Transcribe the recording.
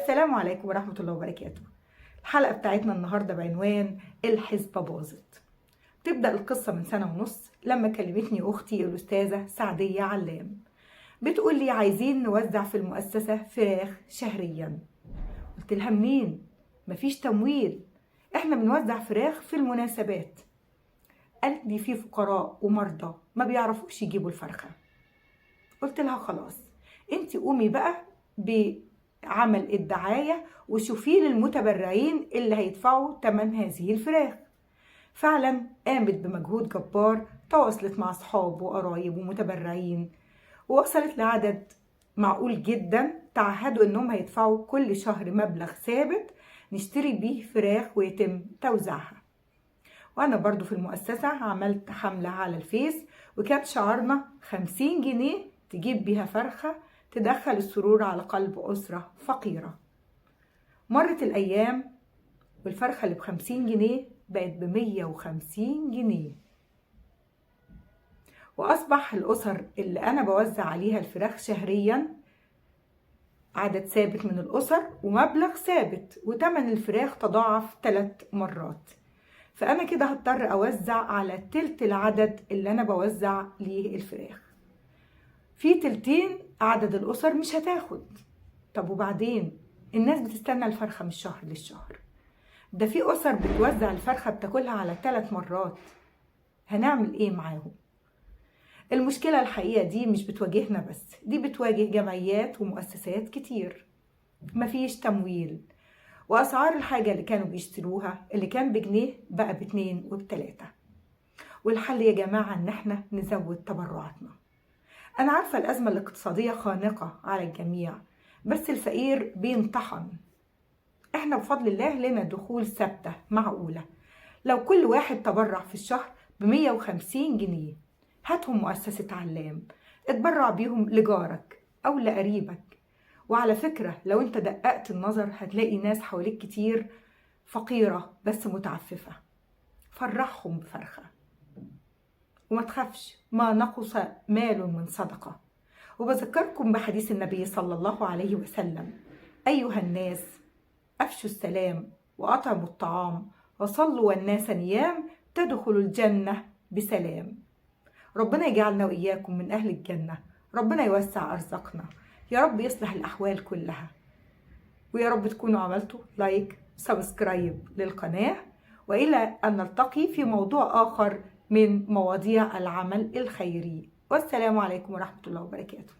السلام عليكم ورحمة الله وبركاته. الحلقة بتاعتنا النهاردة بعنوان الحسبة باظت. تبدأ القصة من 1.5 سنة لما كلمتني أختي الأستاذة سعدية علام، بتقول لي عايزين نوزع في المؤسسة فراخ شهريا. قلت لها منين؟ مفيش تمويل، احنا بنوزع فراخ في المناسبات. قالت لي في فقراء ومرضى ما بيعرفوش يجيبوا الفرخة. قلت لها خلاص انتي قومي بقى بعمل الدعاية وشوفي للمتبرعين اللي هيدفعوا تمن هذه الفراخ. فعلا قامت بمجهود جبار، تواصلت مع اصحاب وقرايب ومتبرعين ووصلت لعدد معقول جدا. تعهدوا انهم هيدفعوا كل شهر مبلغ ثابت نشتري بيه فراخ ويتم توزيعها. وانا برضو في المؤسسة عملت حملة على الفيس، وكان شعارنا 50 جنيه تجيب بيها فرخة تدخل السرور على قلب أسرة فقيرة. مرت الأيام والفرخة اللي ب50 جنيه بقت ب150 جنيه، وأصبح الأسر اللي أنا بوزع عليها الفراخ شهريا عدد ثابت من الأسر ومبلغ ثابت، وتمن الفراخ تضاعف 3 مرات. فأنا كده هضطر أوزع على تلت العدد اللي أنا بوزع ليه الفراخ. في تلتين عدد الأسر مش هتاخد. طب وبعدين؟ الناس بتستنى الفرخة من الشهر للشهر، ده في أسر بتوزع الفرخة بتاكلها على 3 مرات. هنعمل إيه معاهم؟ المشكلة الحقيقة دي مش بتواجهنا بس، دي بتواجه جمعيات ومؤسسات كتير. مفيش تمويل، وأسعار الحاجة اللي كانوا بيشتروها اللي كان بجنيه بقى ب2 وب3. والحل يا جماعة إن احنا نزود تبرعاتنا. أنا عارفة الأزمة الاقتصادية خانقة على الجميع، بس الفقير بينطحن. احنا بفضل الله لنا دخول ثابتة معقولة. لو كل واحد تبرع في الشهر ب150 جنيه، هاتهم مؤسسة علام اتبرع بيهم لجارك أو لقريبك. وعلى فكرة لو انت دققت النظر هتلاقي ناس حواليك كتير فقيرة بس متعففة. فرحهم بفرخة، وما تخافش، ما نقص مال من صدقة. وبذكركم بحديث النبي صلى الله عليه وسلم: أيها الناس أفشوا السلام وأطعموا الطعام وصلوا والناس نيام تدخلوا الجنة بسلام. ربنا يجعلنا وإياكم من أهل الجنة، ربنا يوسع أرزاقنا، يا رب يصلح الأحوال كلها. ويا رب تكونوا عملتوا لايك سبسكرايب للقناة، وإلى أن نلتقي في موضوع آخر من مواضيع العمل الخيري. والسلام عليكم ورحمة الله وبركاته.